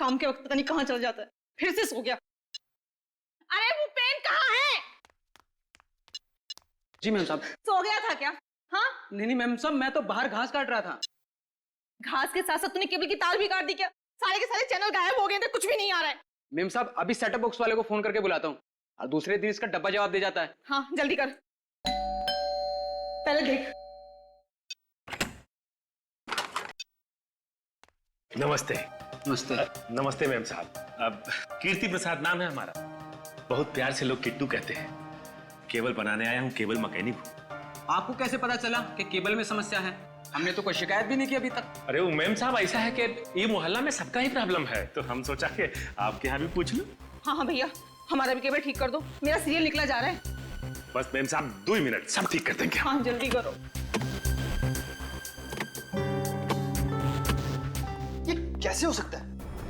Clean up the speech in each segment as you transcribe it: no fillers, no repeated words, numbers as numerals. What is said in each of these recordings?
काम के वक्त पता नहीं कहाँ चल जाता है, फिर से सो गया। अरे वो पेन कहाँ है? जी मैम साहब। सो गया था क्या? हाँ नहीं मैम साहब, मैं तो बाहर घास काट रहा था। घास के साथ साथ तूने केबल की तार भी काट दी क्या? सारे के सारे चैनल गायब हो गए थे, कुछ भी नहीं आ रहा है। मैम साहब अभी सेटअप बॉक्स वाले को फोन करके बुलाता हूँ और दूसरे दिन इसका डब्बा जवाब दे जाता है। हाँ जल्दी कर, पहले देख। नमस्ते। नमस्ते। नमस्ते मैम साहब। अब कीर्ति प्रसाद नाम है हमारा। बहुत प्यार से लोग किट्टू कहते हैं। केबल बनाने आया हूँ, केबल मैकेनिक हूँ। आपको कैसे पता चला कि केबल में समस्या है? हमने तो कोई शिकायत भी नहीं की अभी तक। अरे वो मैम साहब ऐसा है कि ये मोहल्ला में सबका ही प्रॉब्लम है, तो हम सोचा कि आपके यहाँ भी पूछ लूं। हाँ भैया, हमारा भी केबल ठीक कर दो, मेरा सीरियल निकला जा रहा है। बस मैम साहब 2 मिनट, सब ठीक कर देंगे। हाँ जल्दी करो। ये कैसे हो सकता है?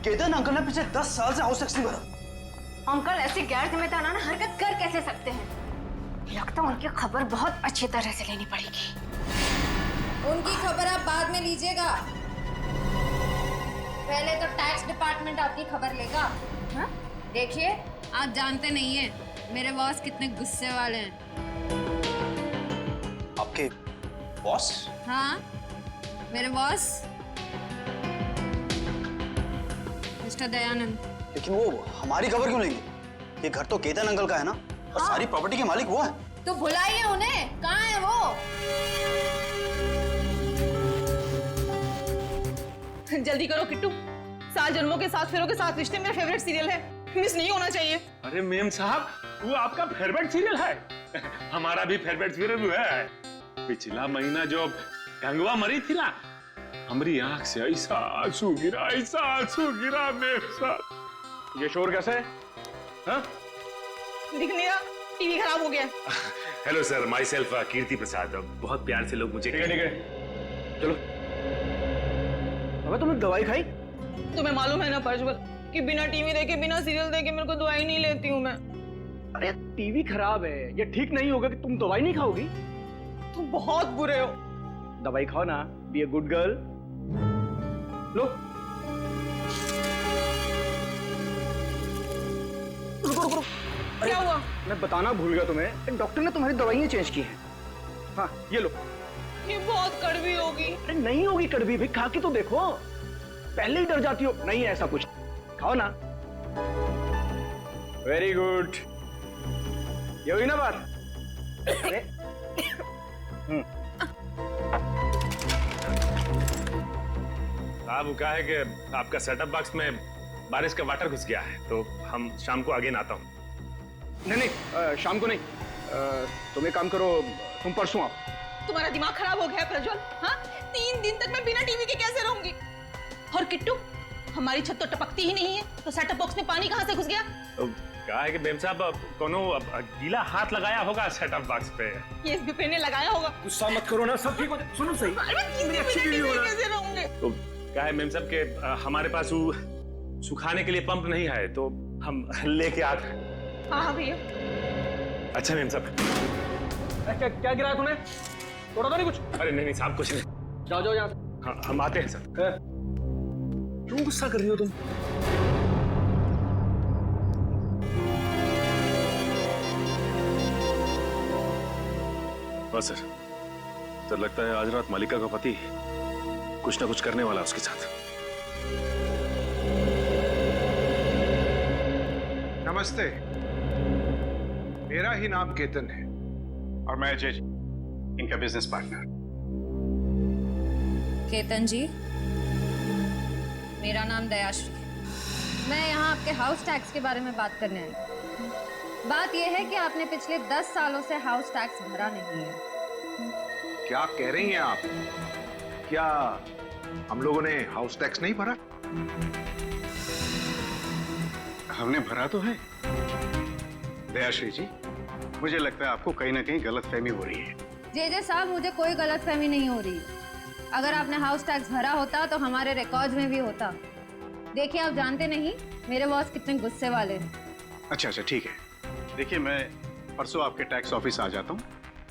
केतन अंकल ने पिछले 10 साल से हाउस टैक्स नहीं भरा। अंकल ऐसी गैर जिम्मेदाराना हरकत कर कैसे सकते हैं? लगता है उनकी खबर बहुत अच्छी तरह से लेनी पड़ेगी। उनकी खबर आप बाद में लीजिएगा, पहले तो टैक्स डिपार्टमेंट आपकी खबर लेगा। हाँ? देखिए, आप जानते नहीं हैं मेरे बॉस कितने गुस्से वाले हैं। आपके बॉस? हाँ, मेरे बॉस मिस्टर दयानंद। लेकिन वो हमारी खबर क्यों लेंगे? ये घर तो केतन अंकल का है ना, और सारी प्रॉपर्टी के मालिक वो है। तो बुलाइए उन्हें, कहाँ है वो? जल्दी करो किट्टू, 7 जन्मों के 7 फेरों के 7 रिश्ते मेरा फेवरेट सीरियल है, मिस नहीं होना चाहिए। अरे मैम साहब, वो आपका फेवरेट सीरियल है। हमारा भी फेवरेट सीरियल है। पिछला महीना जो गंगवा मरी थी ना, हमारी आंख से ऐसा आंसू गिरा मेरे साथ। ये शोर कैसे है? हाँ? दिख नहीं रहा, टीवी खराब हो गया। हेलो सर, माई सेल्फ कीर्ति प्रसाद। बहुत प्यार से लोग मुझे ठीक है चलो। अबे तुमने दवाई खाई? तुम्हें मालूम है ना प्रज्वल कि बिना टीवी देखे बिना सीरियल देखे मेरे को दवाई नहीं लेती हूँ मैं। अरे टीवी खराब है, ये ठीक नहीं होगा कि तुम दवाई नहीं खाओगी। तुम बहुत बुरे हो। दवाई खाओ ना, बी ए गुड गर्ल। लो। रुको। क्या हुआ? मैं बताना भूल गया तुम्हें, डॉक्टर ने तुम्हारी दवाइयाँ चेंज की हैं। हाँ ये लो। ये बहुत कड़वी होगी। अरे नहीं होगी कड़वी भी, खा के तो देखो। पहले ही डर जाती हो। नहीं है ऐसा कुछ, खाओ ना। वेरी गुड, ये हुई ना बात। अरे साहब क्या है कि आपका सेटअप बॉक्स में बारिश का वाटर घुस गया है, तो हम शाम को आगे आता हूँ। नहीं शाम को नहीं। तुम एक काम करो, तुम परसों आओ। तुम्हारा दिमाग खराब हो गया है प्रज्वल। हाँ 3 दिन तक मैं बिना टीवी के कैसे रहूंगी? और किट्टू, हमारी छत तो टपकती ही नहीं है, तो सेटअप बॉक्स में पानी कहाँ से घुस गया? तो क्या है कि मैम साहब कोनो गीला हाथ लगाया होगा सेटअप बॉक्स पे। ये इस बिपिन ने लगाया होगा। गुस्सा मत करो ना, सब ठीक हो जाए। सुनो सही, कैसे रहूंगे? तो क्या है मैम साहब के हमारे पास वो सुखाने के लिए पंप नहीं है, तो हम लेके आते हैं। हाँ भैया। अच्छा मैम साहब। क्या गिराया तूने? तोड़ा तो नहीं कुछ? अरे नहीं साहब, कुछ नहीं। जाओ यहाँ से। हाँ हम आते हैं सर। क्यों गुस्सा कर रही हो तुम? हाँ सर, तो लगता है आज रात मालिका का पति कुछ ना कुछ करने वाला उसके साथ। नमस्ते, मेरा ही नाम केतन है और मैं अजय, इनका बिजनेस पार्टनर। केतन जी, मेरा नाम दयाश्री है। मैं यहाँ आपके हाउस टैक्स के बारे में बात करने आई हूँ। बात यह है कि आपने पिछले 10 सालों से हाउस टैक्स भरा नहीं है। क्या कह रही हैं आप? क्या हम लोगों ने हाउस टैक्स नहीं भरा? हमने भरा तो है। दयाश्री जी, मुझे लगता है आपको कहीं ना कहीं गलतफहमी हो रही है। जे साहब, मुझे कोई गलतफहमी नहीं हो रही। अगर आपने हाउस टैक्स भरा होता तो हमारे रिकॉर्ड्स में भी होता। देखिए, आप जानते नहीं मेरे बॉस कितने गुस्से वाले हैं। अच्छा ठीक है। देखिए, मैं परसों आपके टैक्स ऑफिस आ जाता हूँ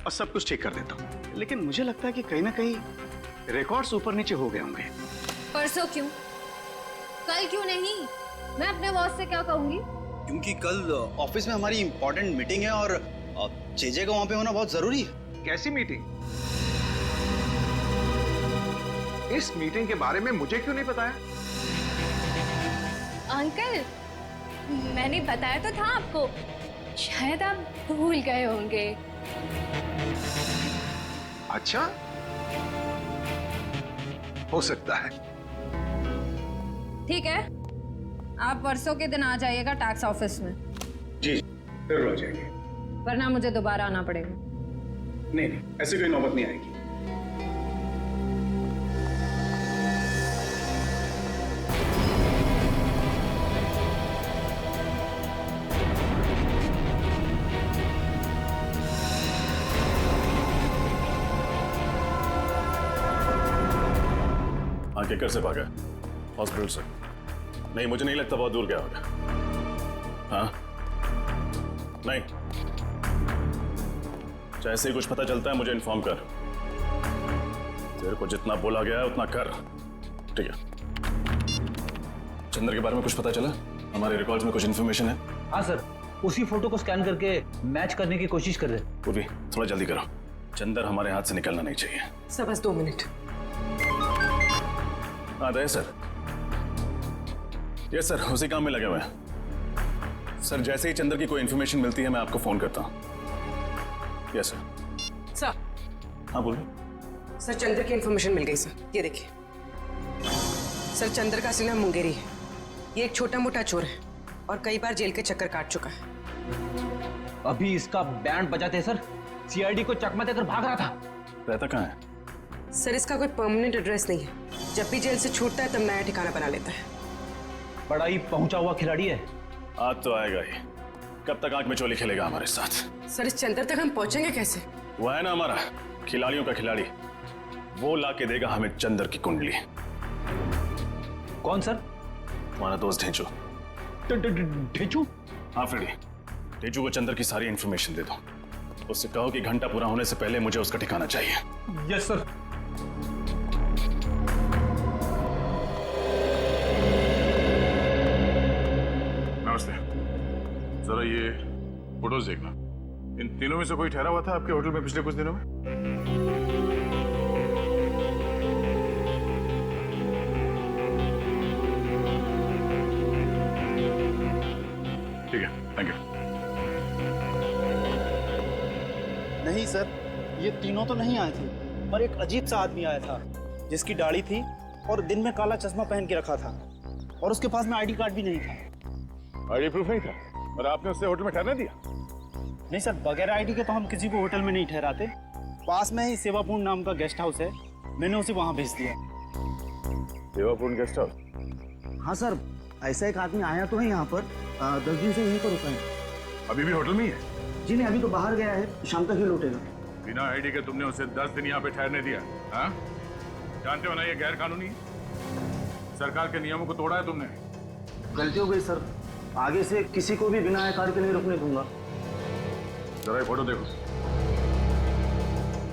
और सब कुछ ठीक कर देता हूँ। लेकिन मुझे लगता है कि कहीं ना कहीं रिकॉर्ड्स ऊपर नीचे हो गए होंगे। परसों क्यों? कल क्यों नहीं? मैं अपने बॉस से क्या कहूंगी? क्योंकि कल ऑफिस में हमारी इंपॉर्टेंट मीटिंग है और जेजे का वहां पे होना बहुत जरूरी है। कैसी मीटिंग? इस मीटिंग के बारे में मुझे क्यों नहीं बताया? अंकल, मैंने बताया तो था आपको, शायद आप भूल गए होंगे। अच्छा, हो सकता है। ठीक है, आप परसों के दिन आ जाइएगा टैक्स ऑफिस में, जी जरूर हो जाएंगे। वरना मुझे दोबारा आना पड़ेगा। नहीं नहीं, ऐसी कोई नौबत नहीं आएगी। केकर से भागा? हॉस्पिटल से? नहीं, मुझे नहीं लगता, बहुत दूर गया होगा। हाँ? नहीं, जैसे ही कुछ पता चलता है मुझे इन्फॉर्म कर। तेरे को जितना बोला गया है उतना कर, ठीक है? चंद्र के बारे में कुछ पता चला? हमारे रिकॉर्ड्स में कुछ इन्फॉर्मेशन है? हाँ सर, उसी फोटो को स्कैन करके मैच करने की कोशिश कर रहे। पूर्वी, थोड़ा जल्दी करो, चंद्र हमारे हाथ से निकलना नहीं चाहिए। सर बस 2 मिनट। हाँ दया सर। यस सर, उसी काम में लगे हुए हैं। सर जैसे ही चंद्र की कोई इन्फॉर्मेशन मिलती है मैं आपको फोन करता हूँ। Yes sir. सर। हाँ बोलिए। सर चंद्र की इन्फॉर्मेशन मिल गई सर, ये देखिए। सर चंद्र का असली नाम मुंगेरी है। ये एक छोटा मोटा चोर है और कई बार जेल के चक्कर काट चुका है। अभी इसका बैंड बजाते सर, सीआईडी को चकमा देकर भाग रहा था। रहता कहाँ है? सर इसका कोई परमानेंट एड्रेस नहीं है, जब भी जेल से छूटता है तब नया ठिकाना बना लेता है। बड़ा ही पहुंचा हुआ खिलाड़ी है। आज तो आएगा ही, कब तक आंख में चोली खेलेगा हमारे साथ? सर इस चंद्र तक हम पहुंचेंगे कैसे? वो है ना हमारा खिलाड़ियों का खिलाड़ी, वो लाके देगा हमें चंद्र की कुंडली। कौन सर? हमारा दोस्त ढेंचू। ढेंचू? हाँ फ्रेडी, ढेंचू को चंद्र की सारी इंफॉर्मेशन दे दो। उससे कहो कि घंटा पूरा होने से पहले मुझे उसका ठिकाना चाहिए। Yes sir. नमस्ते, जरा ये फोटोज देखना। इन तीनों में से कोई ठहरा हुआ था आपके होटल में पिछले कुछ दिनों में? ठीक है, थैंक यू। नहीं सर, ये तीनों तो नहीं आए थे, पर एक अजीब सा आदमी आया था जिसकी दाढ़ी थी और दिन में काला चश्मा पहन के रखा था और उसके पास में आईडी कार्ड भी नहीं था। आईडी प्रूफ नहीं था और आपने उससे होटल में ठहरने दिया? नहीं सर, बगैर आईडी के तो हम किसी को होटल में नहीं ठहराते। पास में ही सेवापूर्ण नाम का गेस्ट हाउस है, मैंने उसे वहां भेज दिया। सेवापूर्ण गेस्ट हाउस? हाँ सर, ऐसा एक आदमी आया तो है यहाँ पर, 10 दिन से यहीं पर रुका है। अभी भी होटल में ही है? जी नहीं, अभी तो बाहर गया है, शाम तक ही लौटेगा। बिना आईडी के तुमने उसे 10 दिन यहाँ पे ठहरने दिया? हाँ? जानते हो ना ये गैर कानूनी है, सरकार के नियमों को तोड़ा है तुमने। गलती हो गई सर, आगे से किसी को भी बिना आईडी कार्ड के नहीं रुकने दूंगा। जरा ये फोटो देखो,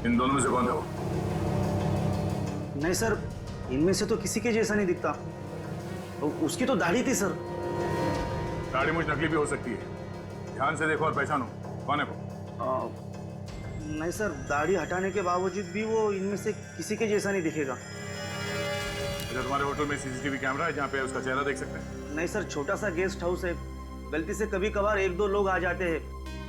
इन दोनों में से कौन था वो? नहीं सर, इनमें से तो किसी के जैसा नहीं दिखता। उसकी तो दाढ़ी थी सर। दाढ़ी मुझ नकली भी हो सकती है, ध्यान से देखो और पहचानो कौन है वो। नहीं सर, दाढ़ी हटाने के बावजूद भी वो इनमें से किसी के जैसा नहीं दिखेगा। अच्छा, तुम्हारे होटल में सीसीटीवी कैमरा है जहाँ पे उसका चेहरा देख सकते हैं? नहीं सर, छोटा सा गेस्ट हाउस है, गलती से कभी कभार 1-2 लोग आ जाते हैं,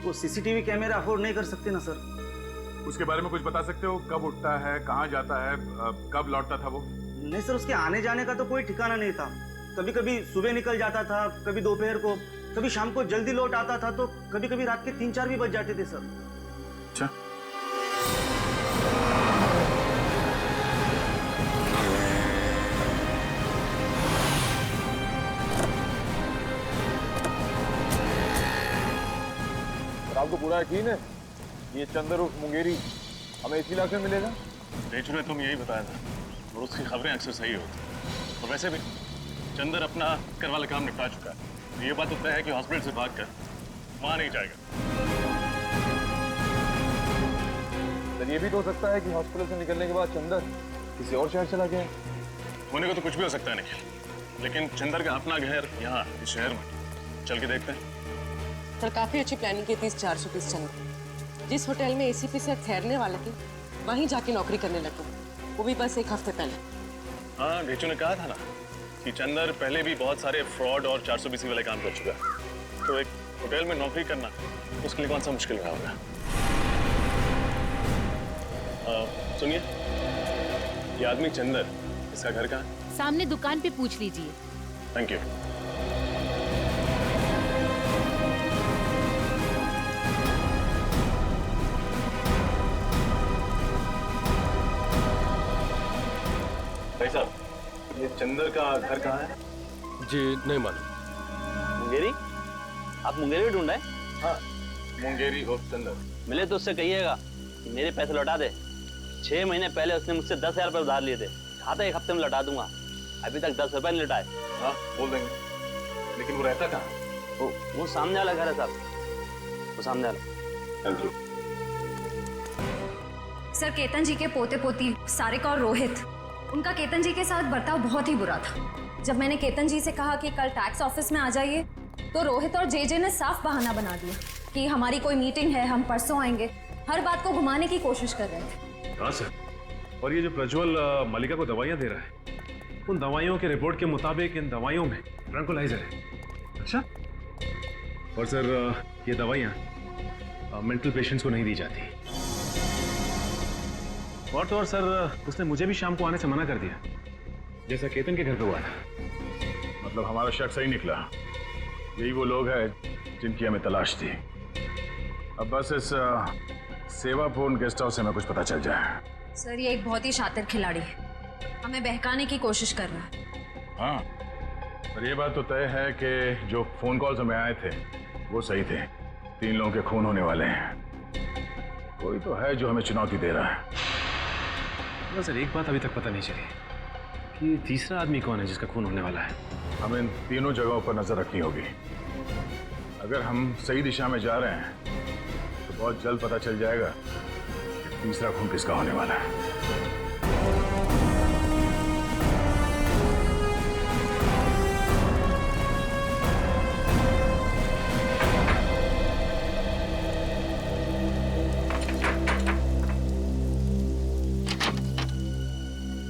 वो सीसीटीवी कैमरा अफोर्ड नहीं कर सकते ना सर। उसके बारे में कुछ बता सकते हो? कब उठता है, कहाँ जाता है, कब लौटता था वो? नहीं सर, उसके आने जाने का तो कोई ठिकाना नहीं था। कभी कभी सुबह निकल जाता था, कभी दोपहर को, कभी शाम को जल्दी लौट आता था, तो कभी कभी रात के 3-4 भी बज जाते थे सर। अच्छा, आपको पूरा यकीन है ये चंद्र उर्फ मुंगेरी हमें इसी इलाके में मिलेगा? ढेंचू ने तुम यही बताया था और उसकी खबरें अक्सर सही होती। और वैसे भी चंद्र अपना कर वाला काम निपटा चुका है, तो ये बात तो तय है कि हॉस्पिटल से भागकर वहां नहीं जाएगा। तो ये भी तो हो सकता है कि हॉस्पिटल से निकलने के बाद चंद्र किसी और शहर चला गया। होने को तो कुछ भी हो सकता है निखिल, लेकिन चंदर का अपना घर यहाँ इस शहर में, चल के देखते हैं। सर काफी अच्छी प्लानिंग की थी इस 400 पीस चंदर। जिस होटल में एसीपी सर ठहरने वाले थे वहीं जाके नौकरी करने लगे, वो भी बस 1 हफ्ते पहले। हाँ, घेचू ने कहा था ना कि चंदर पहले भी बहुत सारे फ्रॉड और 420 वाले काम कर चुका है, तो एक होटल में नौकरी करना उसके लिए कौन सा मुश्किल रहा होगा। सुनिए, ये आदमी चंदर, इसका घर कहाँ है? सामने दुकान पे पूछ लीजिए। Thank you. भाई साहब, ये चंदर का घर कहाँ है? जी नहीं मालूम। मुंगेरी? आप मुंगेरी ढूंढ रहे हैं? हाँ, मुंगेरी ऑफ चंदर। मिले तो उससे कहिएगा कि मेरे पैसे लौटा दे। 6 महीने पहले उसने मुझसे 10,000 रुपये उधार लिए थे, कहा था 1 हफ्ते में लौटा दूंगा। अभी तक 10 रुपये नहीं लौटाए। हाँ, बोल देंगे। लेकिन वो रहता कहाँ? वो सामने वाला घर है साहब, वो सामने वाला। Thank you. सर केतन जी के पोते पोती सारिका और रोहित, उनका केतन जी के साथ बर्ताव बहुत ही बुरा था। जब मैंने केतन जी से कहा कि कल टैक्स ऑफिस में आ जाइए, तो रोहित और जेजे ने साफ बहाना बना दिया कि हमारी कोई मीटिंग है, हम परसों आएंगे। हर बात को घुमाने की कोशिश कर रहे थे। हाँ सर, और ये जो प्रज्वल मलिका को दवाइयाँ दे रहा है, उन दवाइयों के रिपोर्ट के मुताबिक इन दवाइयों में ट्रैंकुलाइजर है। अच्छा, और सर ये दवाइयाँ मेंटल पेशेंट्स को नहीं दी जाती। और तो और सर, उसने मुझे भी शाम को आने से मना कर दिया, जैसा केतन के घर पे हुआ था। मतलब हमारा शक सही निकला, यही वो लोग हैं जिनकी हमें तलाश थी। अब बस इस सेवापूर्ण गेस्ट हाउस से हमें कुछ पता चल जाए। सर ये एक बहुत ही शातिर खिलाड़ी है, हमें बहकाने की कोशिश कर रहा है। हाँ, पर ये बात तो तय है कि जो फोन कॉल्स हमें आए थे वो सही थे। 3 लोगों के खून होने वाले हैं। कोई तो है जो हमें चुनौती दे रहा है। सर एक बात अभी तक पता नहीं चली कि तीसरा आदमी कौन है जिसका खून होने वाला है। हमें इन तीनों जगहों पर नजर रखनी होगी। अगर हम सही दिशा में जा रहे हैं तो बहुत जल्द पता चल जाएगा कि तीसरा खून किसका होने वाला है।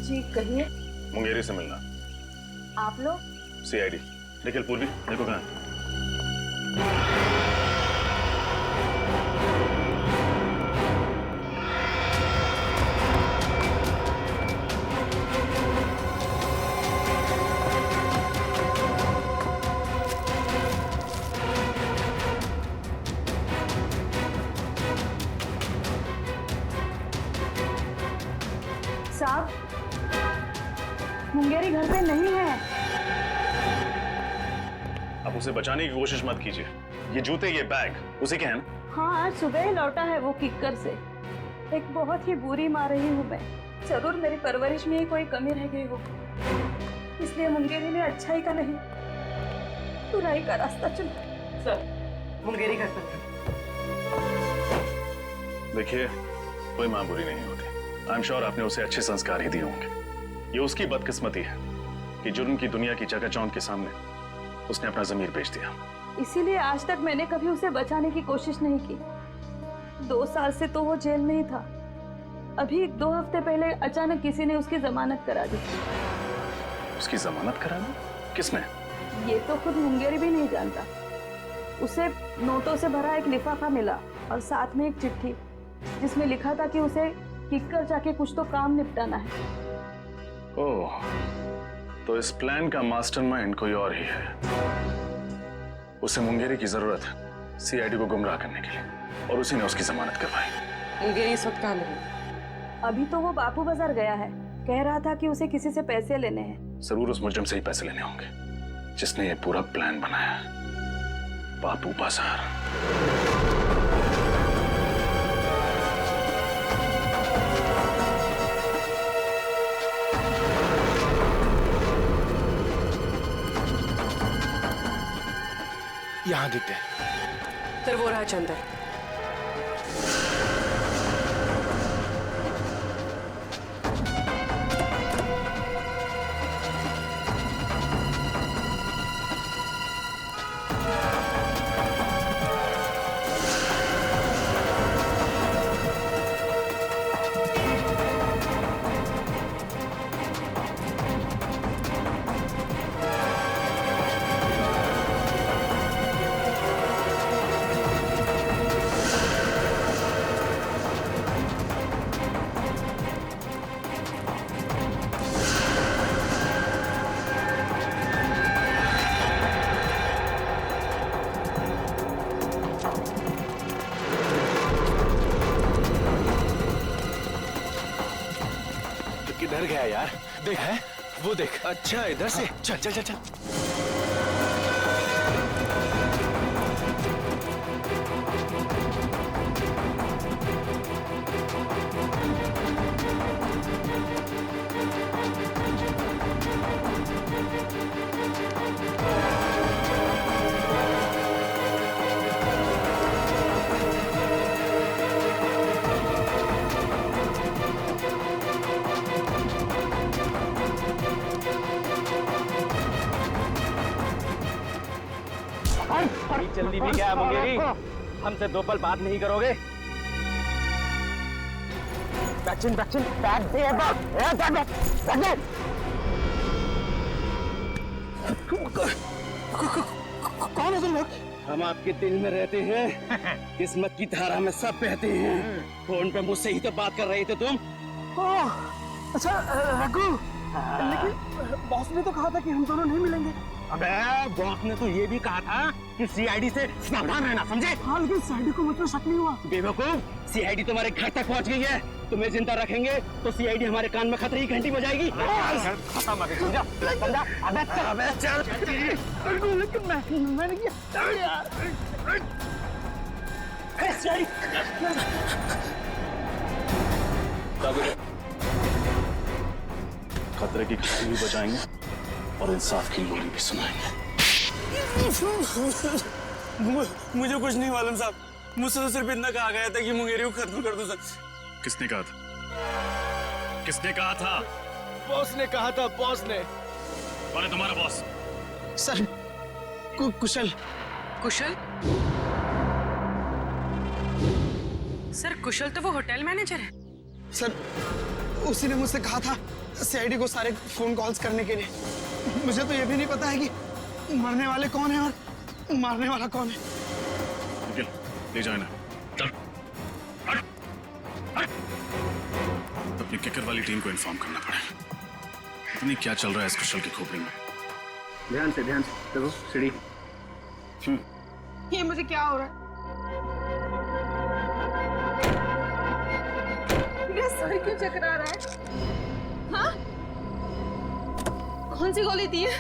जी कहिए। मुंगेरी से मिलना। आप लोग? सीआईडी। निखिल पूर्वी, देखो कहाँ है? साहब, मुंगेरी घर पे नहीं है। आप उसे बचाने की कोशिश मत कीजिए। ये जूते, ये बैग उसी के हैं ना? हाँ, आज सुबह ही लौटा है वो किक्कर से। एक बहुत ही बुरी माँ रही हूँ मैं। जरूर मेरी परवरिश में ही कोई कमी रह गई हो, इसलिए मुंगेरी ने अच्छाई का नहीं बुराई का रास्ता चुना। सर मुंगेरी घर पर देखिए, कोई माँ बुरी नहीं होती। आई एम श्योर आपने उसे अच्छे संस्कार ही दिए होंगे। ये उसकी बदकिस्मती है कि जुर्म की दुनिया की चकाचौंध के सामने उसने अपना जमीर बेच दिया। इसीलिए आज तक मैंने कभी उसे बचाने की कोशिश नहीं की। 2 साल से तो वो जेल में ही था। अभी 2 हफ्ते पहले अचानक किसी ने उसकी जमानत करा दी। उसकी जमानत करा दी? किसने? ये तो खुद मुंगेरी भी नहीं जानता। उसे नोटों से भरा एक लिफाफा मिला और साथ में एक चिट्ठी जिसमें लिखा था कि उसे किक्कर जाके कुछ तो काम निपटाना है। ओह, तो इस प्लान का मास्टरमाइंड कोई और ही है। उसे मुंगेरी की जरूरत है सीआईडी को गुमराह करने के लिए, और उसी ने उसकी जमानत करवाई। मुंगेरी इस वक्त कहाँ नहीं? अभी तो वो बापू बाजार गया है। कह रहा था कि उसे किसी से पैसे लेने हैं। जरूर उस मुजरिम से ही पैसे लेने होंगे जिसने ये पूरा प्लान बनाया। बापू बाजार। यहाँ देखते हैं। सर वो रहा चंदर। किधर गया यार? देख है वो देख। अच्छा इधर से चल चल चल चल। जल्दी भी क्या मुंगेरी, हमसे 2 पल बात नहीं करोगे? वैक्सीन वैक्सीन बैग दे कौन है तुम लोग? हम आपके दिल में रहते हैं, किस्मत की धारा में सब बहते हैं। फोन पे मुझसे ही तो बात कर रहे थे तुम। अच्छा रघु, लेकिन बॉस ने तो कहा था कि हम दोनों नहीं मिलेंगे। अबे बॉस ने तो ये भी कहा था कि सीआईडी से सावधान रहना, समझे? हाँ लेकिन सीआईडी को मुझ पर शक नहीं हुआ। बेवकूफ, सीआईडी तुम्हारे घर तक पहुंच गई है। तुम्हें जिंदा रखेंगे तो सीआईडी हमारे कान में खतरे की घंटी बजाएगी। समझा? अबे चल। लेकिन मैंने किया यार। खतरे की घंटी भी बजाएंगे और इंसाफ की लोरी भी सुनाएंगे। मुझे कुछ नहीं मालूम साहब, मुझसे तो सिर्फ इतना कहा गया था कि मुंगेरी को खत्म कर दो सर। किसने कहा था? किसने कहा था? बॉस ने कहा था, बॉस ने। कौन है तुम्हारा बॉस? सर कुशल। कुशल? सर कुशल तो वो होटल मैनेजर है। सर उसी ने मुझसे कहा था सीआईडी को सारे फोन कॉल्स करने के लिए। मुझे तो ये भी नहीं पता है कि मरने वाले कौन है और मारने वाला कौन है। निकल, ले जाए ना। चल। हट, हट। अपनी किकर वाली टीम को इन्फॉर्म करना पड़ेगा। पता नहीं क्या चल रहा है इस कुशल की खोपड़ी में। ध्यान से देखो सीढ़ी। ये मुझे क्या हो रहा है? मेरा सर क्यों चकरा रहा है? हाँ? कौन सी गोली दी है?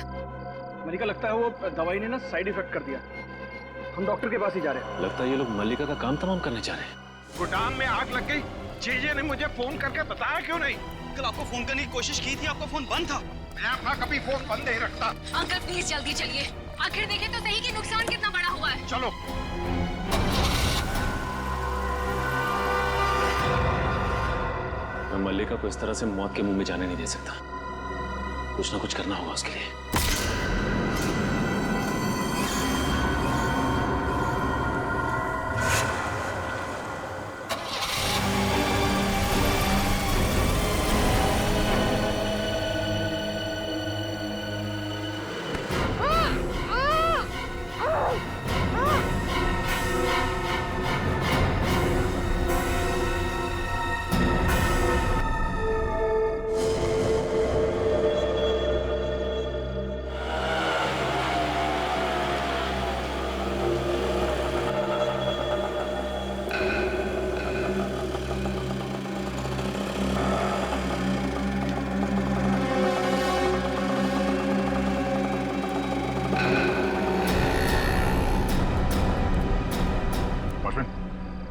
मलिका, लगता है वो दवाई ने ना साइड इफेक्ट कर दिया। हम डॉक्टर के पास ही जा रहे हैं। लगता है ये लोग मल्लिका का काम तमाम करने जा रहे हैं। गोदाम में आग लग गई। जीजे ने मुझे फोन करके बताया क्यों नहीं? कल आपको फोन करने की कोशिश की थी, आपका फोन बंद था। मैं अपना कभी फोन बंद नहीं रखता। अंकल प्लीज जल्दी चलिए, आखिर देखें तो सही कि नुकसान कितना बड़ा हुआ है। चलो। मैं मल्लिका को इस तरह से मौत के मुंह में जाने नहीं दे सकता। कुछ ना कुछ करना होगा उसके लिए।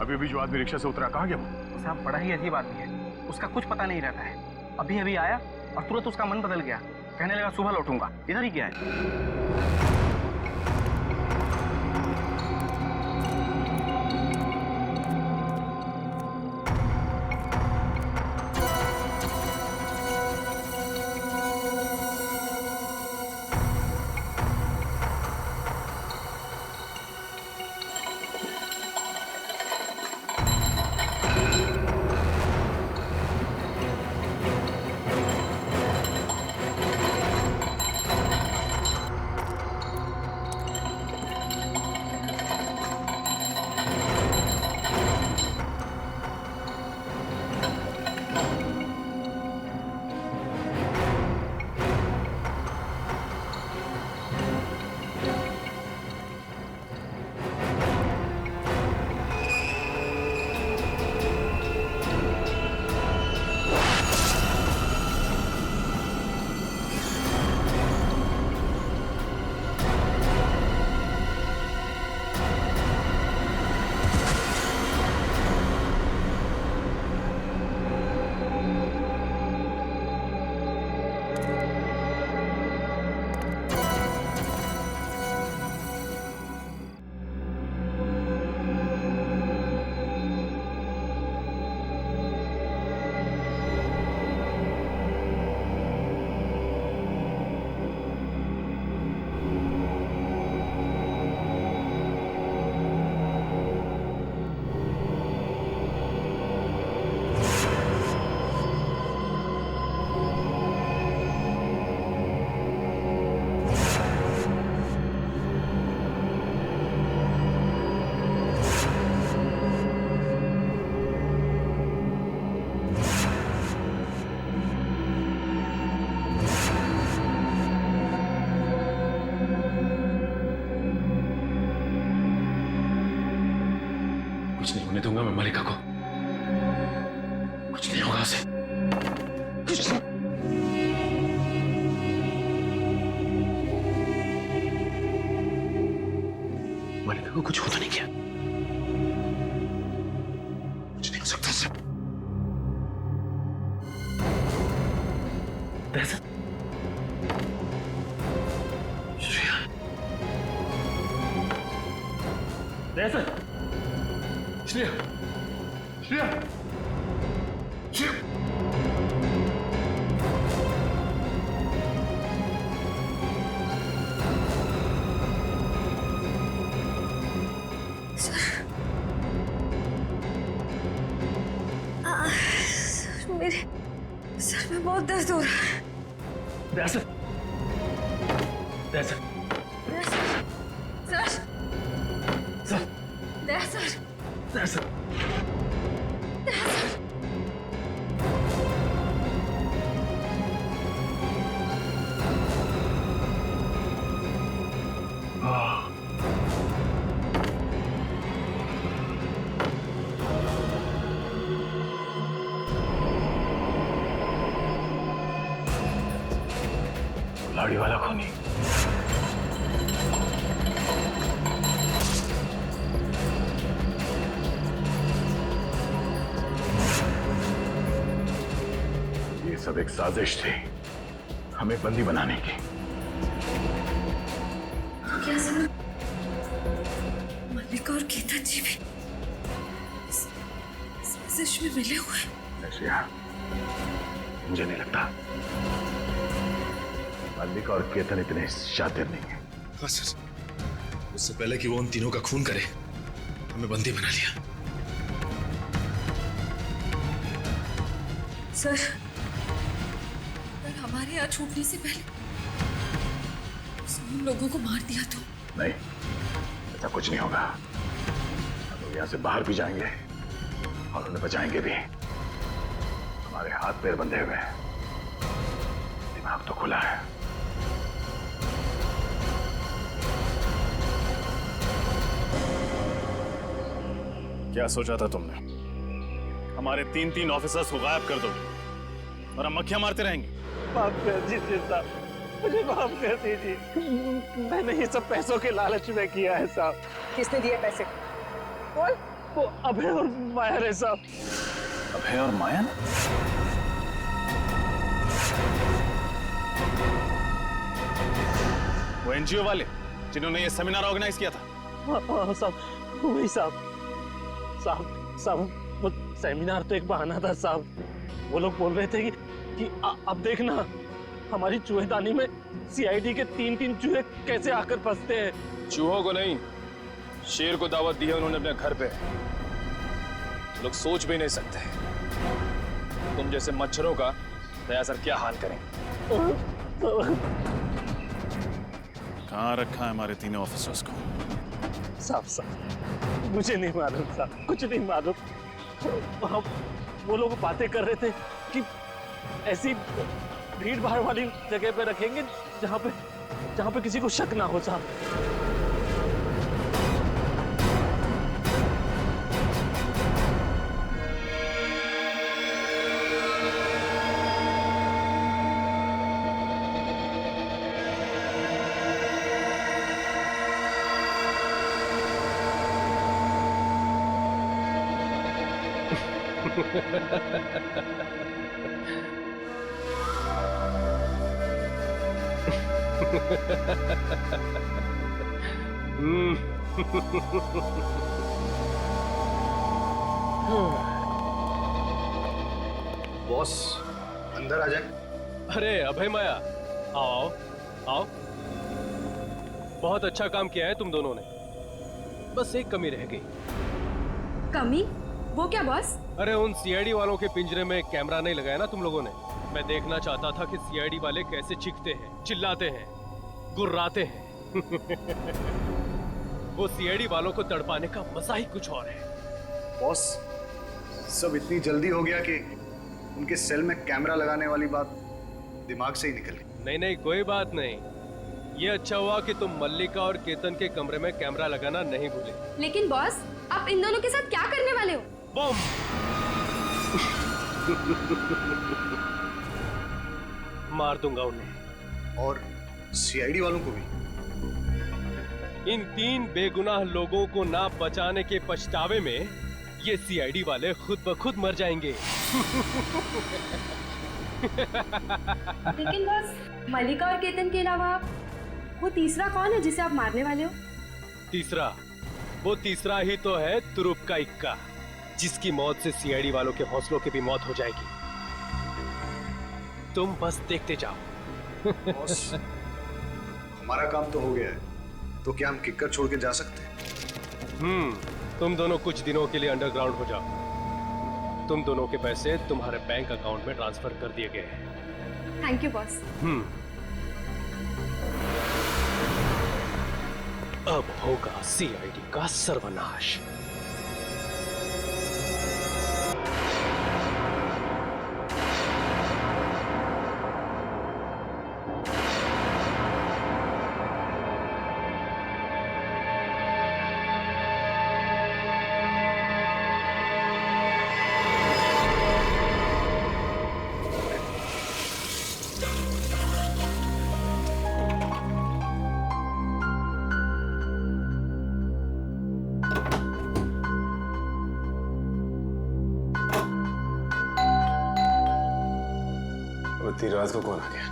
अभी भी जो आदमी रिक्शा से उतरा, कहाँ गया वो? साहब बड़ा ही अजीब आदमी है, उसका कुछ पता नहीं रहता है। अभी अभी आया और तुरंत उसका मन बदल गया, कहने लगा सुबह लौटूंगा। इधर ही क्या है? होने दूंगा मैं मलिका को। कुछ नहीं होगा उसे। कुछ नहीं। मलिका को कुछ होता नहीं क्या? कुछ नहीं हो सकता सर। श्रेया, श्रेया, श्रेया, श्रेया। मेरे सर में बहुत दर्द हो रहा है। सर, सर, सर, लाड़ी वाला खूनी। ये सब एक साजिश थी हमें बंदी बनाने की। क्या सर? मल्लिका और केतन जी भी इस साजिश में मिले हुए हैं? श्रेया, मुझे नहीं लगता मल्लिका और केतन इतने शातिर नहीं है। हाँ सर, उससे पहले कि वो उन तीनों का खून करे हमें बंदी बना लिया। सर, अगर हमारे यहाँ छूटने से पहले उन लोगों को मार दिया तो? नहीं, ऐसा कुछ नहीं होगा। हम लोग यहाँ से बाहर भी जाएंगे और उन्हें बचाएंगे भी। हमारे हाथ पैर बंधे हुए हैं, दिमाग तो खुला है। क्या सोचा था तुमने? हमारे 3 ऑफिसर्स को गायब कर दोगे और हम मक्खियां मारते रहेंगे? माफ कर दीजिए साहब, मुझे माफ कर दीजिए। मैंने ये सब पैसों के लालच में किया है साहब। किसने दिए पैसे? बोल। वो अभय और माया है साहब। अभय और माया? वो एनजीओ वाले जिन्होंने ये सेमिनार ऑर्गेनाइज किया था? हाँ साहब, वही साहब। साहब, वो सेमिनार तो एक बहाना था साहब। वो लोग बोल रहे थे कि अब देखना हमारी चूहेदानी में सीआईडी के 3 चूहे कैसे आकर फंसते हैं। चूहों को नहीं, शेर को दावत दी है उन्होंने अपने घर पे। लोग सोच भी नहीं सकते तुम जैसे मच्छरों का दया सर क्या हाल करेंगे। कहाँ रखा है हमारे 3 ऑफिसर्स को? साहब, मुझे नहीं मालूम साहब, कुछ नहीं मालूम। वो लोग बातें कर रहे थे कि ऐसी भीड़ भाड़ वाली जगह पे रखेंगे जहाँ पे किसी को शक ना हो साहब। बॉस अंदर आ जाए। अरे अभय माया, आओ आओ। बहुत अच्छा काम किया है तुम दोनों ने, बस एक कमी रह गई। कमी? वो क्या बॉस? अरे उन सीआईडी वालों के पिंजरे में कैमरा नहीं लगाया ना तुम लोगों ने। मैं देखना चाहता था कि सीआईडी वाले कैसे चीखते हैं, चिल्लाते हैं, गुर्राते हैं। वो सीआईडी वालों को तड़पाने का मजा ही कुछ और है। बॉस सब इतनी जल्दी हो गया कि उनके सेल में कैमरा लगाने वाली बात दिमाग से ही निकल गई। नहीं नहीं, कोई बात नहीं। ये अच्छा हुआ कि तुम मल्लिका और केतन के कमरे में कैमरा लगाना नहीं भूले। लेकिन बॉस, आप इन दोनों के साथ क्या करने वाले वाले हो? बम। मार दूंगा उन्हें। और सीआईडी वालों को भी। इन 3 बेगुनाह लोगों को ना बचाने के पछतावे में ये सीआईडी वाले खुद ब खुद मर जाएंगे। लेकिन बस मलिका और केतन के अलावा वो तीसरा कौन है जिसे आप मारने वाले हो? तीसरा, वो तीसरा ही तो है तुरुप का इक्का, जिसकी मौत से सीआईडी वालों के हौसलों की भी मौत हो जाएगी। तुम बस देखते जाओ। बॉस, हमारा काम तो हो गया है, तो क्या हम किक्कर छोड़ के जा सकते हैं? तुम दोनों कुछ दिनों के लिए अंडरग्राउंड हो जाओ। तुम दोनों के पैसे तुम्हारे बैंक अकाउंट में ट्रांसफर कर दिए गए हैं। Thank you boss. अब होगा सीआईडी का सर्वनाश। इतनी रात को कौन आ गया?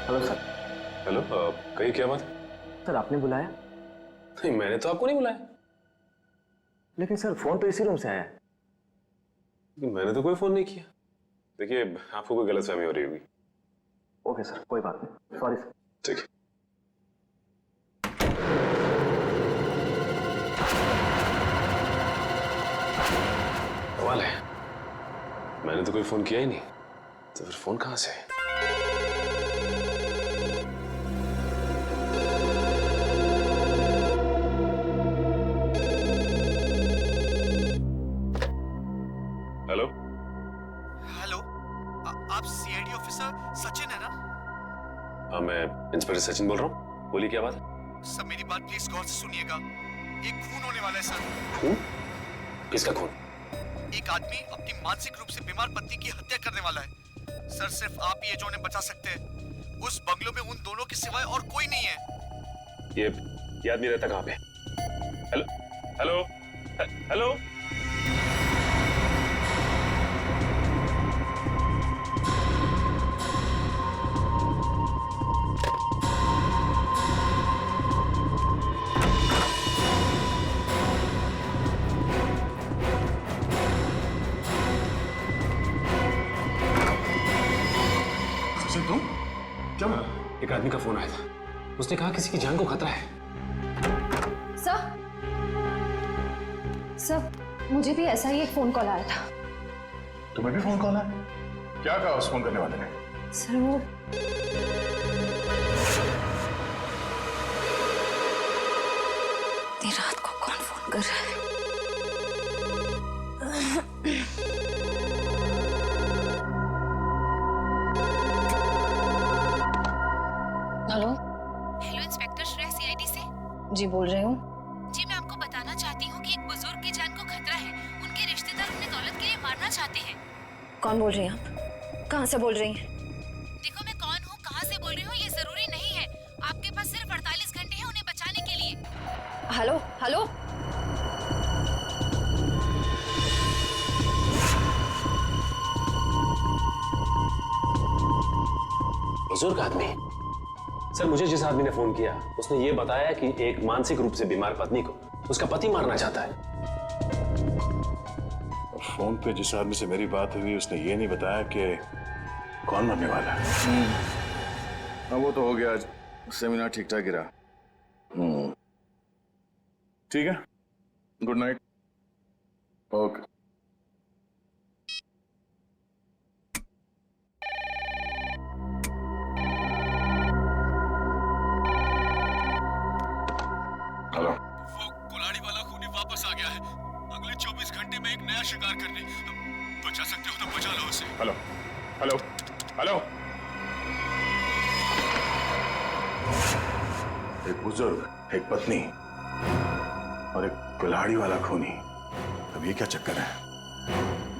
Hello sir. हेलो, कही क्या बात? सर आपने बुलाया? नहीं, मैंने तो आपको नहीं बुलाया। लेकिन सर फोन तो इसी रूम से आया है। मैंने तो कोई फोन नहीं किया। देखिए, आपको कोई गलतफहमी हो रही होगी। ओके सर, कोई बात नहीं, सॉरी सर। ठीक है। सवाल है, मैंने तो कोई फोन किया ही नहीं, तो फिर फोन कहां से? हेलो हेलो, आप सीआईडी ऑफिसर सचिन है ना? हाँ, मैं इंस्पेक्टर सचिन बोल रहा हूँ। बोलिए, क्या बात है? सर मेरी बात प्लीज गौर से सुनिएगा। एक खून होने वाला है सर। खून? किसका खून? एक आदमी अपनी मानसिक रूप से बीमार पत्नी की हत्या करने वाला है। सर सिर्फ आप ही जो उन्हें बचा सकते हैं। उस बंगलो में उन दोनों के सिवाय और कोई नहीं है। ये आदमी रहता कहाँ पे? Hello hello hello. तुम क्या? एक आदमी का फोन आया था, उसने कहा किसी की जान को खतरा है। सर, मुझे भी ऐसा ही एक फोन कॉल आया था। तुम्हें भी फोन कॉल आया? क्या कहा उस फोन करने वाले ने? सर वो इतनी रात को कौन फोन कर रहा है? हेलो इंस्पेक्टर श्रेया सीआईडी से। जी बोल रही हूँ। जी मैं आपको बताना चाहती हूँ कि एक बुजुर्ग की जान को खतरा है। उनके रिश्तेदार उन्हें दौलत के लिए मारना चाहते हैं। कौन बोल रही हैं आप? कहाँ से बोल रही हैं? देखो मैं कौन हूँ, कहाँ से बोल रही हूँ ये जरूरी नहीं है। आपके पास सिर्फ 48 घंटे हैं उन्हें बचाने के लिए। हेलो हेलो, बुजुर्ग आदमी? सर, मुझे जिस आदमी ने फोन किया उसने ये बताया कि एक मानसिक रूप से बीमार पत्नी को उसका पति मारना चाहता है। फोन पे जिस आदमी से मेरी बात हुई उसने ये नहीं बताया कि कौन मरने वाला है। हाँ वो तो हो गया, आज सेमिनार ठीक ठाक गिरा। ठीक है, गुड नाइट। ओके। हेलो, वो कुल्हाड़ी वाला खूनी वापस आ गया है। अगले 24 घंटे में एक नया शिकार करने। बचा सकते हो तो बचा लो उसे। Hello hello hello. एक बुजुर्ग, एक पत्नी, और एक कुल्हाड़ी वाला खूनी। अब ये क्या चक्कर है?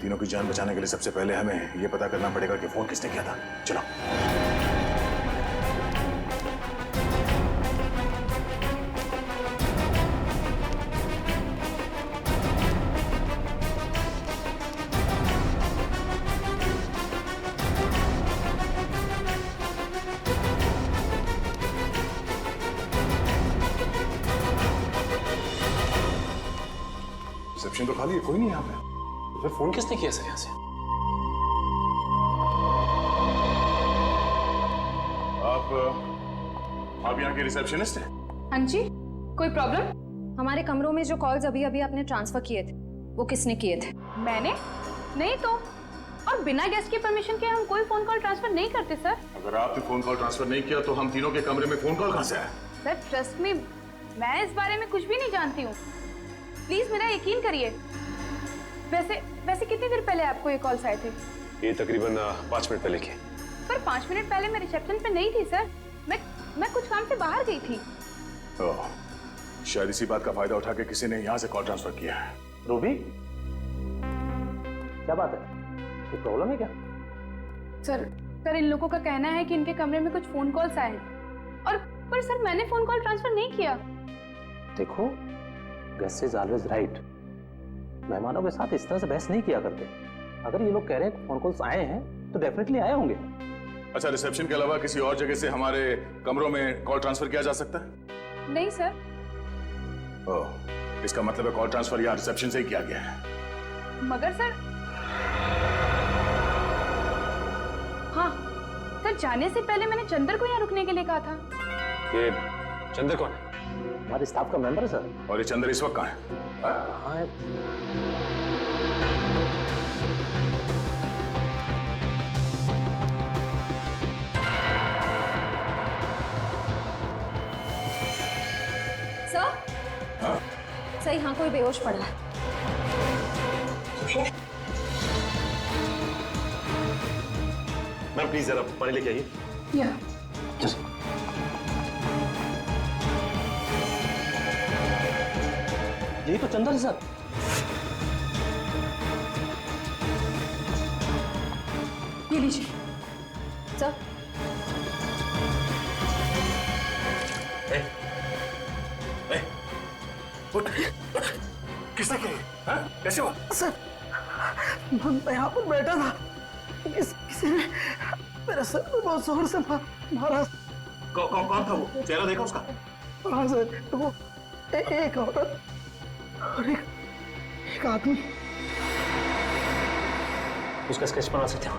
तीनों की जान बचाने के लिए सबसे पहले हमें ये पता करना पड़ेगा कि फोन किसने किया था। चलो। रिसेप्शन तो खाली है, कोई नहीं यहाँ पे। फिर फोन किसने किया सर यहाँ से? आप यहाँ के रिसेप्शनिस्ट हैं? हाँ जी, कोई प्रॉब्लम? हमारे कमरों में जो कॉल्स अभी अभी आपने ट्रांसफर किए थे, वो किसने किए थे? मैंने? नहीं तो। और बिना गेस्ट की परमिशन के हम कोई फोन कॉल ट्रांसफर नहीं करते सर। अगर आपने फोन कॉल ट्रांसफर नहीं किया तो हम तीनों के कमरे में फोन कॉल कहाँ से आया? सर ट्रस्ट मी, मैं इस बारे में कुछ भी नहीं जानती हूँ, प्लीज मेरा यकीन करिए। वैसे कितनी देर पहले आपको ये कॉल्स आए थे? ये तकरीबन 5 मिनट पहले की। पर 5 मिनट पहले मैं रिसेप्शन पे नहीं थी सर, मैं कुछ काम से बाहर गई थी। ओह, शायद इसी बात का फायदा उठा के किसी ने यहाँ से कॉल ट्रांसफर किया है। रूबी, क्या बात है? कोई प्रॉब्लम है क्या? सर इन लोगों का कहना है कि इनके कमरे में कुछ फोन कॉल्स आए हैं और पर सर मैंने फोन कॉल ट्रांसफर नहीं किया। देखो, गेस्ट इज ऑलवेज राइट। मेहमानों के साथ इस तरह से बहस नहीं किया करते। अगर ये लोग कह रहे हैं फोन कॉल्स आए हैं तो डेफिनेटली आए होंगे। अच्छा, रिसेप्शन के अलावा किसी और जगह से हमारे कमरों में कॉल ट्रांसफर किया जा सकता है? नहीं सर। ओह, इसका मतलब है कॉल ट्रांसफर यहाँ रिसेप्शन से ही किया गया है। मगर सर, हाँ सर, जाने से पहले मैंने चंदर को यहाँ रुकने के लिए कहा था। ये चंदर कौन है? हमारे स्टाफ का मेंबर है सर। और ये चंदर इस वक्त कहाँ है? कहाँ है? सर यहाँ कोई बेहोश पड़ा है। मैम प्लीज जरा पानी लेके आइए। या यही तो चंदर है सर। ये लीजिए सर। किसने किया? कैसे हुआ? सर, मैं यहाँ पर बैठा था, किसी ने मेरे सर पे बहुत जोर से मारा। कौन था वो? चेहरा देखा उसका? हाँ सर, वो एक औरत और एक आदमी। उसका स्केच बना सकते हो?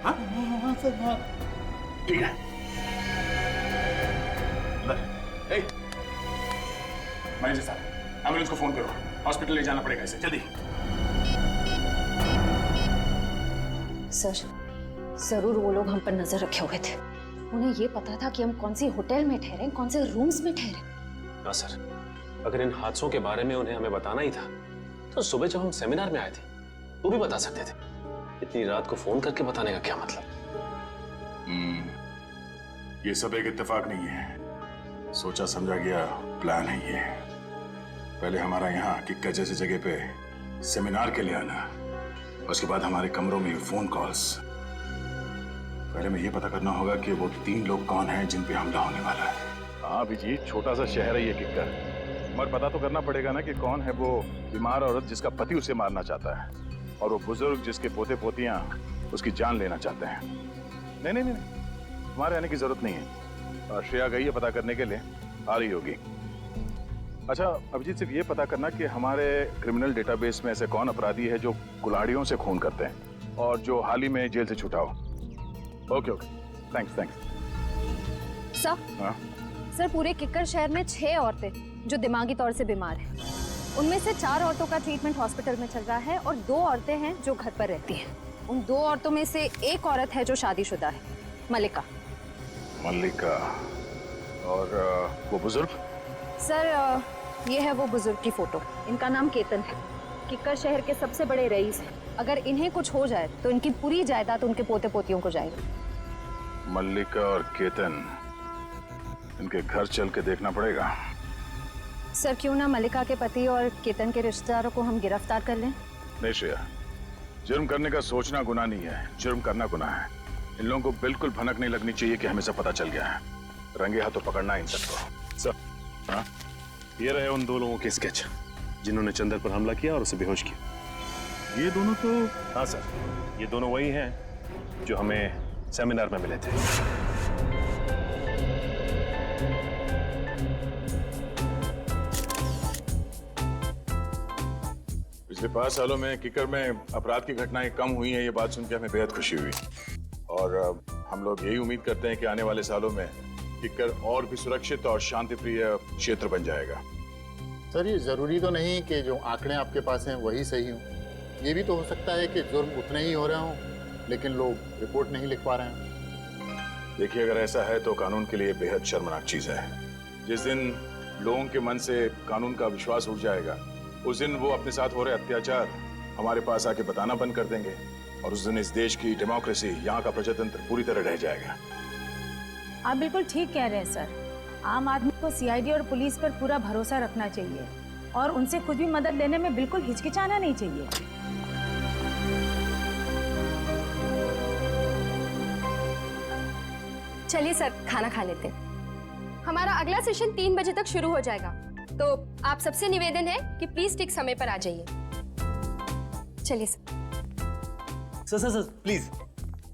हाँ सर, हाँ। ठीक है। मैनेजर साहब, एम्बुलेंस को फोन करो, हॉस्पिटल ले जाना पड़ेगा इसे, जल्दी। सर, जरूर वो लोग हम पर नजर रखे हुए थे। उन्हें ये पता था कि हम कौन सी होटल में ठहरे, कौन से रूम्स में ठहरे। हाँ सर, अगर इन हादसों के बारे में उन्हें हमें बताना ही था तो सुबह जब हम सेमिनार में आए थे तो भी बता सकते थे। इतनी रात को फोन करके बताने का क्या मतलब? ये सब एक इत्तेफाक नहीं है, सोचा समझा गया प्लान है ये। पहले हमारा यहाँ किक्कर जैसी जगह पे सेमिनार के लिए आना, उसके बाद हमारे कमरों में फोन कॉल्स। पहले में ये पता करना होगा कि वो 3 लोग कौन हैं जिन पे हमला होने वाला है। हाँ अभिजीत, छोटा सा शहर है ये किक्कर, मगर पता तो करना पड़ेगा ना कि कौन है वो बीमार औरत जिसका पति उसे मारना चाहता है और वो बुजुर्ग जिसके पोते पोतियां उसकी जान लेना चाहते हैं। नहीं, तुम्हारे आने की जरूरत नहीं है। श्रेया गई है पता करने के लिए, आ रही होगी। अच्छा अभिजीत, सिर्फ ये पता करना कि हमारे क्रिमिनल डेटाबेस में ऐसे कौन अपराधी है जो कुल्हाड़ियों से खून करते हैं और जो हाल ही में जेल से छूटा हो। Okay, thanks. सर, हाँ? सर पूरे किक्कर शहर में 6 औरतें जो दिमागी तौर से बीमार हैं। उनमें से 4 औरतों का ट्रीटमेंट हॉस्पिटल में चल रहा है और 2 औरतें हैं जो घर पर रहती हैं। उन 2 औरतों में से एक औरत है जो शादीशुदा है, मल्लिका। और वो बुजुर्ग? सर ये है वो बुजुर्ग की फोटो। इनका नाम केतन है, किक्कर शहर के सबसे बड़े रईस हैं। अगर इन्हें कुछ हो जाए तो इनकी पूरी जायदाद उनके पोते पोतियों को जाएगी। मल्लिका और केतन, इनके घर चल के देखना पड़ेगा। सर क्यों ना मलिका के पति और केतन के रिश्तेदारों को हम गिरफ्तार कर लें? नहीं श्रेया, जुर्म करने का सोचना गुनाह नहीं है, जुर्म करना गुनाह है। इन लोगों को बिल्कुल भनक नहीं लगनी चाहिए कि हमें सब पता चल गया है। रंगे हाथों पकड़ना है इन सबको। सर, हाँ, ये रहे उन 2 लोगों के स्केच जिन्होंने चंदर पर हमला किया और उसे बेहोश किया। ये दोनों तो? हाँ सर, ये दोनों वही हैं जो हमें सेमिनार में मिले थे। पिछले 5 सालों में किकर में अपराध की घटनाएं कम हुई हैं, ये बात सुन के हमें बेहद खुशी हुई। और हम लोग यही उम्मीद करते हैं कि आने वाले सालों में किकर और भी सुरक्षित और शांतिप्रिय क्षेत्र बन जाएगा। सर, ये जरूरी तो नहीं कि जो आंकड़े आपके पास हैं वही सही हों। ये भी तो हो सकता है कि जुर्म उतने ही हो रहे हों लेकिन लोग रिपोर्ट नहीं लिखवा रहे हैं। देखिए, अगर ऐसा है तो कानून के लिए बेहद शर्मनाक चीज है। जिस दिन लोगों के मन से कानून का विश्वास उठ जाएगा, उस दिन वो अपने साथ हो रहे अत्याचार हमारे पास आके बताना बंद कर देंगे और उस दिन इस देश की डेमोक्रेसी, यहाँ का प्रजातंत्र पूरी तरह रह जाएगा। आप बिल्कुल ठीक कह रहे हैं सर। आम आदमी को सीआईडी और पुलिस पर पूरा भरोसा रखना चाहिए और उनसे खुद भी मदद लेने में बिल्कुल हिचकिचाना नहीं चाहिए। चलिए सर, खाना खा लेते हैं। हमारा अगला सेशन 3 बजे तक शुरू हो जाएगा, तो आप सबसे निवेदन है कि प्लीज ठीक समय पर आ जाइए। चलिए sir. Sir please,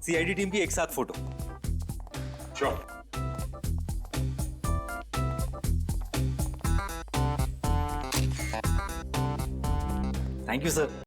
CID team की एक साथ photo. Sure. Thank you sir.